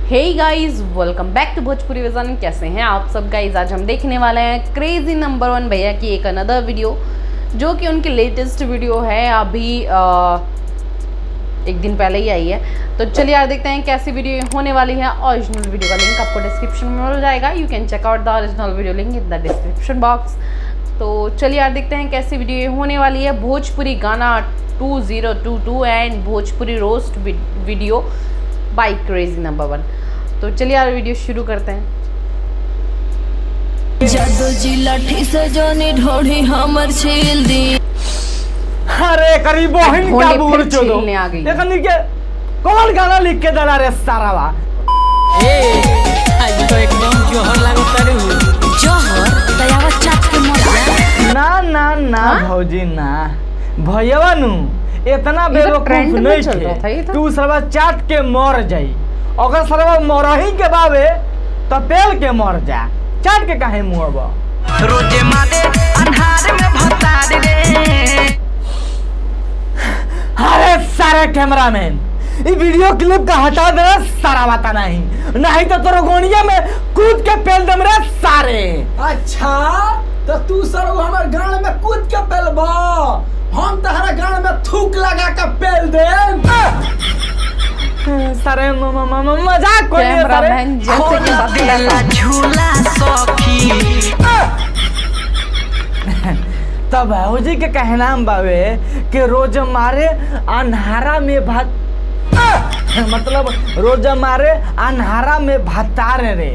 हे guys, welcome back to Bhojpuri vision. कैसे हैं आप सब गाइस? आज हम देखने वाले हैं क्रेजी नंबर 1 भैया की एक अनदर वीडियो, जो कि उनकी लेटेस्ट वीडियो है। अभी एक दिन पहले ही आई है। तो चलिए यार देखते हैं कैसी वीडियो होने वाली है। ओरिजिनल वीडियो का लिंक आपको डिस्क्रिप्शन में मिल जाएगा। You can check out the original video link in the description box. तो चलिए यार देखते हैं कैसी वीडियो होने वाली है। भोजपुरी गाना 2022 and Bhojpuri roast video by crazy number 1। तो चलिए यार वीडियो शुरू करते हैं। जादू जी लाठी से जानी ढोढ़ी हमर छील दी। अरे करीबो हिन का बूढ़ चोदो आ गई। देखनी के कौन गाना लिख के दला रे सारावा। आज तो एकदम जोहर लागत रे। जोहर दयावा चाट के मर जा। ना भौजी ना भैयावा नु इतना बेवकूफ नहीं थे। तू सरवा चाट के मर जाई। अगर सरवा मरही के बावे तो पेल के मर जा। चाट के काहे मुहबा रोजे मादे अन्हार में भतार रे। अरे सारे कैमरामैन ये वीडियो क्लिप का हटा दे सारा बात नहीं तो तोरो गोनिया में कूद के पेल दम रे सारे। अच्छा तो तू सर हमारे गाड़ में कूद के पेलबो, हम तहरा गाड़ में थूक लगा के पेल दे। सारे मजाक को कैमरामैन जैसे कि दिला झूला सखी। तब भौजी के कहना बावे कि रोज मारे अन्हारा में भात मतलब रोज मारे अन्हारा में भातार रे।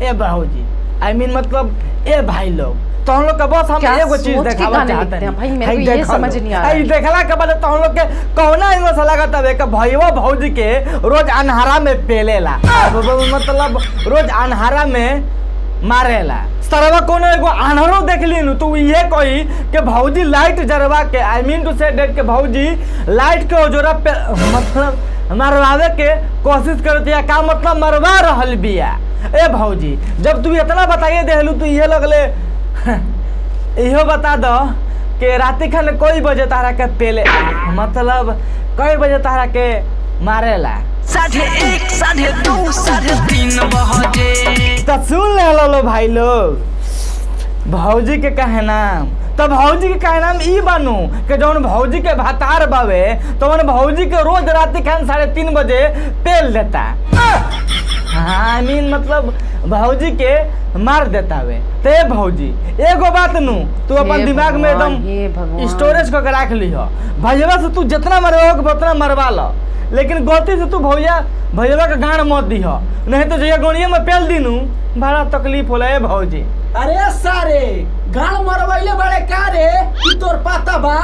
ए भौजी आई मीन मतलब ए भाई लोग तो हम लोग का बस हम एगो चीज दिखावा चाहते हैं भाई। मेरे को ये समझ नहीं आ रहा है। देखला के बाद तो हम लोग के कौना एगो सा लगता है कि भईवा भौजी के रोज अन्हारा में पेलेला मतलब रोज अन्हारा में मारेला। सरवा कोनो एगो आन्हरो देख लीनु तू ये कही कि भौजी लाइट जरवा के आई मीन टू से डेट के भौजी लाइट के ओजोरा पे मतलब मरवावे के कोशिश करती है। का मतलब मरवा रहल बिया। ए भौजी जब तू इतना बताइए देहलू तू ये लगले इहो बता दो कि राती खाने कोई बजे तारा के पेले मतलब कई बजे तारा के मारेला। 1:30, 2:30, 3:30 बजे। तो सुन ले लो भाई लोग भौजी के कहना। तो भौजी के कहना ई बनू कि जौन भौजी के भातार बावे तो भौजी के रोज राती खान 3:30 बजे पेल देता। हाँ आई मीन मतलब भौजी के मार देता वे। तो ए भौजी एगो बात नू तू अपन दिमाग में एकदम स्टोरेज को रख लिहो। भैया से तू जितना मरवा उतना मरवा लो, लेकिन गलती से तू भैया का गाड़ मत दीह, नहीं तो जैया गोनिया में पेल दीनू बड़ा तकलीफ होला। ए भौजी अरे सारे गाड़ मरवाइले बड़े का रे कि तोर पता बा?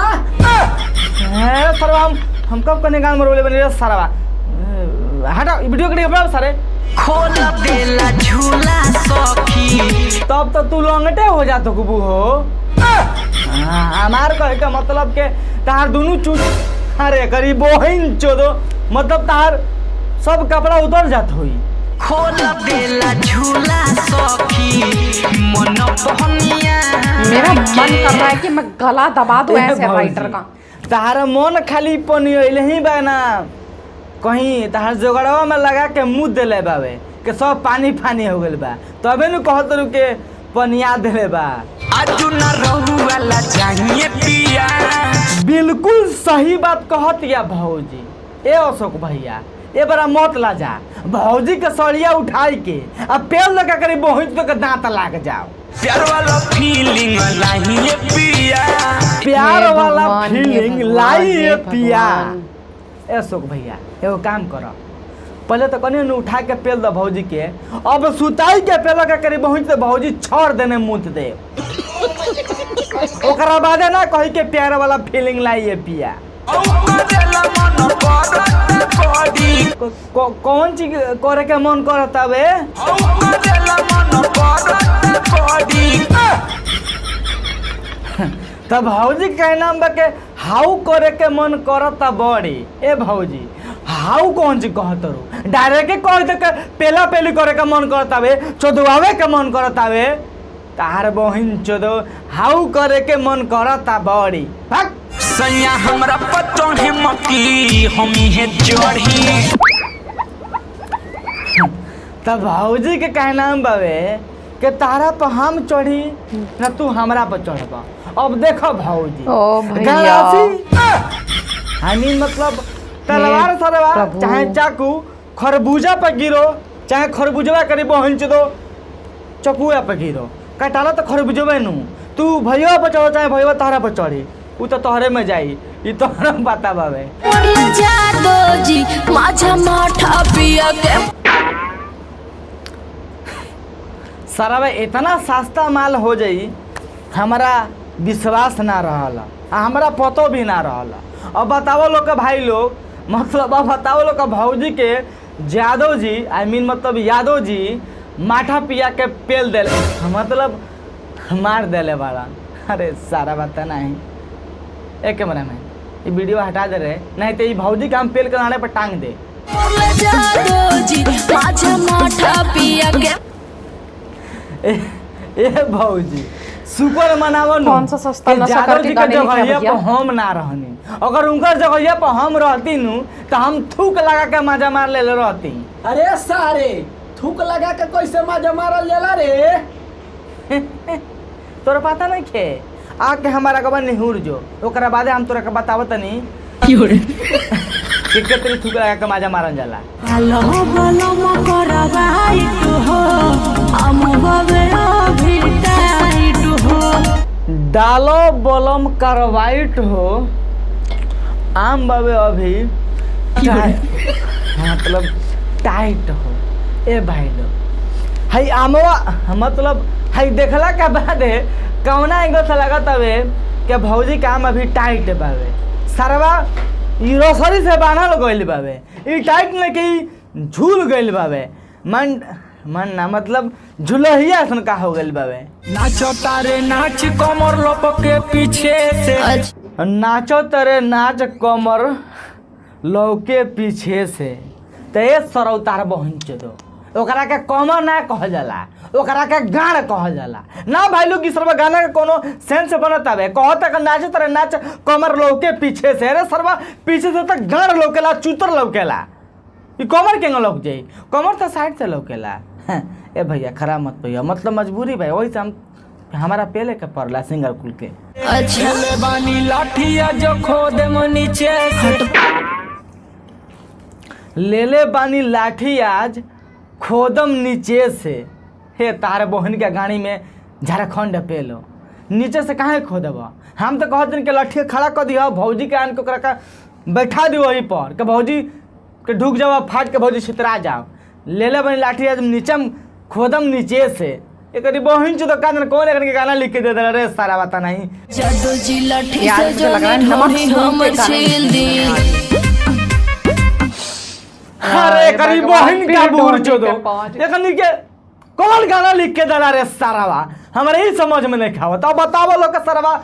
है सरवा हम कब कने गाड़ मरवाइले बने रे सरवा। हटा वीडियो करी अपना सारे खोल देला झूला सखी। तब तो तू लंगटे हो जा तो कुबू हो। हमार कहे का मतलब के तार दोनों चूस अरे करीब बोहिन चोदो मतलब तार सब कपड़ा उतर जात हुई। खोल देला झूला सखी मन बहनिया। मेरा मन कर रहा है कि मैं गला दबा दूं ऐसे राइटर का। तार मन खाली पनी ही बाना कहीं तार जोगड़वा में लगा के मुँह दिले बावे कि सब पानी फानी हो गल बा तबे न कहत रू के पनिया दिले बा। आज न रहू वाला चाहिए पिया। बिल्कुल सही बात कहत या भौजी। ए अशोक भैया ए बड़ा मत ला जा। भौजी के सड़िया उठाई के अब पेल लगा करी बहुत तो के दांत लाग जाओ। प्यार वाला फीलिंग लाइए पिया। प्यार वाला फीलिंग लाइए पिया। ए अशोक भैया एगो काम करो, पहले तो कने न उठा के पेल दो भौजी के, अब सुताई के पेल का करी बहुत तो भौजी छोड़ देने मुँह दे। ओकरा बाद ना कही के प्यार वाला फीलिंग लाइए पिया। कौन चीज करे के मन करता बे? तब भौजी कहना बा के हाउ करे के मन करता बड़ी। ए भौजी हाउ कौन चीज कहत रू? डायरेक्ट कह दे के पेला पेली करे के मन करता बे, चोदवावे के मन करता बे। तार बहिन चोदो हाउ करे के मन करता बड़ी। भाग सैया हमरा पतो है मकी हम ही चढ़ी। तब भौजी के कहना बावे कि तारा पर हम चढ़ी ना तू हमरा पर चढ़बा। अब देखो भौजी ओ भैया। आई मीन मतलब तलवार सरवा प्रभु। चाहे चाकू खरबूजा पर गिरो, चाहे खरबूजवा करी बहंच दो चकुआ पर गिरो, कटाला तो खरबूजवे नू। तू भैया पर चढ़ो चाहे भैया तारा पर चढ़ी, उ तो तोहरे में जाई। ई तोहरा पता बावे। जादो जी माझा माठा पिया के सरवा इतना सस्ता माल हो जाई हमारा विश्वास ना रहला, हमारा पतो भी ना रहला। अब बताओ लोग के भाई लोग, मतलब अब बताओ लोग के भौजी के यादव जी आई मीन मतलब यादव जी माठा पिया के पेल देले, मतलब मार देले वाला। अरे सारा बात नहीं एक कैमरा में ये वीडियो हटा दे रहे, नहीं तो ये भौजी के हम पेल के आने पर टांग दे। जादो जी माझा माठा पिया के ए भौजी सुपर मनावो न। कौन सा सस्ता नशा यादव करके जी के गाने लिखे हैं जगहिया भैया? पर हम ना रहनी, अगर उनकर जगहिया पर हम रहती नु तो हम थूक लगा के मजा मार ले रहती। अरे सारे थूक लगा के कैसे मजा मारल जाला रे? तोरा पता नहीं खे आके हमारा कबा निहुर जो, ओकरा बादे हम तोरा के बतावत नहीं कि कितनी थूक लगा के मजा मारन जाला। हेलो बोलो मकरा भाई तू हो हम बाबे अभी टाइट हो डालो बलम कार्बाइट हो आम बाबे अभी मतलब टाइट हो। ए भाई लोग हई आमवा मतलब हई देखला के बाद कौना एगो से लगत हवे कि भौजी के आम अभी टाइट बावे। सरवा ई रसरी से बांधल गइल बावे, ई टाइट न कि झूल गइल बावे। मन ना मतलब झुलहिया सन का हो गइल बावे। नाचो तारे नाच कमर लपके पीछे से। नाचो तेरे नाच कमर लौके पीछे से, ते सरौ तार बहंच दो। ओकरा के कमर ना कह जाला, ओकरा के गान कह जाला ना भाई लोग। इस सरवा गाना के कोनो सेंस बनत हवे, कहत के नाच तेरे नाच कमर लौके पीछे से। अरे सरवा पीछे से तो गान लौकेला, चूतर लौकेला, ई कमर के लौक जाई? कमर तो साइड से लौकेला। ए भैया खराब मत भैया, मतलब मजबूरी भाई, वही से हम हमारा पेले के पड़ला सिंगर कुल के। अच्छा ले बानी लाठिया जो खोद में नीचे से। लेले बानी लाठी आज खोदम नीचे से। हे तारे बहन के गाड़ी में झारखंड पेलो, नीचे से काहे खोदब? हम तो कहते कि लाठी खड़ा कर दिया भौजी के आन के ओकरा का बैठा दी वहीं पर कि भौजी के ढुक जाओ, फाट के भौजी छितरा जाओ। लेले बानी लाठी आज नीचे खोदम नीचे से। एक बहन चो दुकान कौन एक गाना लिख के दे दे रे सारा बात नहीं। जादू जी लाठी यार, से मुझे जो लग रहा है नमक ढोड़ी सूंघ के हमर गाने छील दी। अरे करीब बहन का पेट बूढ़ और चो दो निकल पहुंच। एकनी के कौन गाना लिख के दला रे सारावा, हमारे ही समझ में नहीं खावत। अब बताओ लोग के सरवा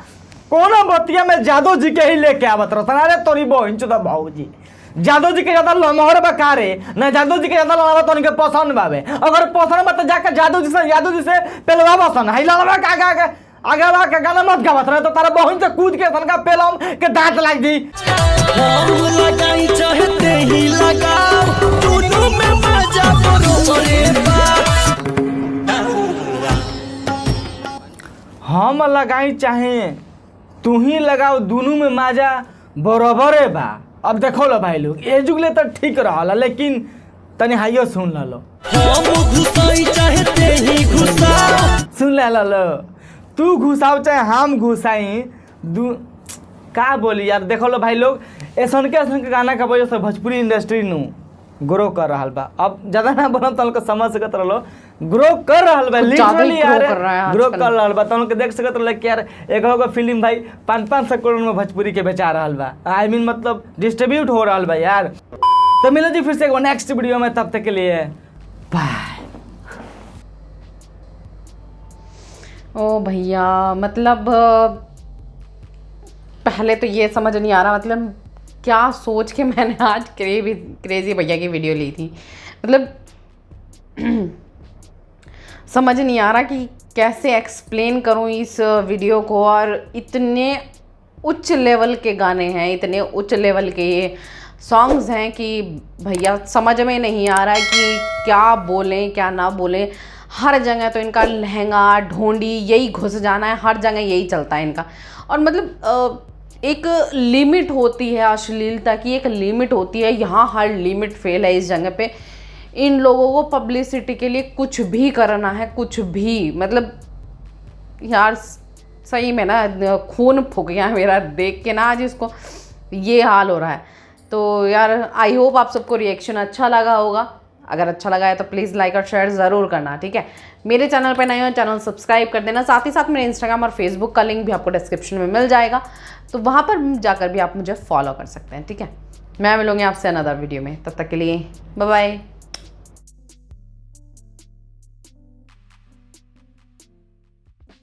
कौन बतिया में जादव जी के ही लेके आवत रहता। अरे तोरी बहन चो भौजी जादव जी के ज्यादा लमहर बकारे ना, जादव जी के ज्यादा लड़ावा तो उनके पसंद बावे। अगर पसंद बा तो जाकर जादव जी से पेलवा पसंद है लड़वा के आगे बा के गाना मत गावत रहे तो तारा बहन से कूद के तनका पेलम के दांत लाग दी। हम लगाई चाहते ही लगाओ, दोनों में मजा बरोबर बा। हम लगाई चाहे तू ही लगाओ, दोनों में मजा बराबर बा। अब देखो लो भाई लोग ए जुगले तो ठीक रहा, लेकिन तनी हाइयो सुन लो। हम घुसाई चाहते ही घुसाओ। सुन लो तू घुसाओ चाहे हम घुसाई का बोली यार। देखो लो भाई लोग ऐसा के गाना के वजह से भोजपुरी इंडस्ट्री नु ग्रो कर रहा बा। अब ज्यादा ना बोलो तो उनको समझ सकत रहो, ग्रो कर रहा बा, लिटरली यार ग्रो कर रहा बा। तो उनको देख सकत रहो कि यार एक फिल्म भाई 500 करोड़ में भोजपुरी के बेचा रहा बा। आई मीन मतलब डिस्ट्रीब्यूट हो रहा बा यार। तो मिलो जी फिर से नेक्स्ट वीडियो में, तब तक के लिए बाय। ओ भैया मतलब पहले तो ये समझ नहीं आ रहा, मतलब क्या सोच के मैंने आज क्रेजी भैया की वीडियो ली थी। मतलब समझ नहीं आ रहा कि कैसे एक्सप्लेन करूं इस वीडियो को। और इतने उच्च लेवल के गाने हैं, इतने उच्च लेवल के ये सॉन्ग्स हैं कि भैया समझ में नहीं आ रहा है कि क्या बोलें क्या ना बोलें। हर जगह तो इनका लहंगा ढोंडी यही घुस जाना है, हर जगह यही चलता है इनका। और मतलब एक लिमिट होती है अश्लीलता की, एक लिमिट होती है, यहाँ हर लिमिट फेल है इस जगह पे। इन लोगों को पब्लिसिटी के लिए कुछ भी करना है, कुछ भी, मतलब यार सही में ना खून फूक गया मेरा देख के ना आज इसको, ये हाल हो रहा है। तो यार आई होप आप सबको रिएक्शन अच्छा लगा होगा। अगर अच्छा लगा है तो प्लीज़ लाइक और शेयर ज़रूर करना, ठीक है। मेरे चैनल पे नए हो चैनल सब्सक्राइब कर देना। साथ ही साथ मेरे इंस्टाग्राम और फेसबुक का लिंक भी आपको डिस्क्रिप्शन में मिल जाएगा, तो वहाँ पर जाकर भी आप मुझे फॉलो कर सकते हैं, ठीक है। मैं मिलूँगी आपसे अनदर वीडियो में, तब तक के लिए बाय बाय।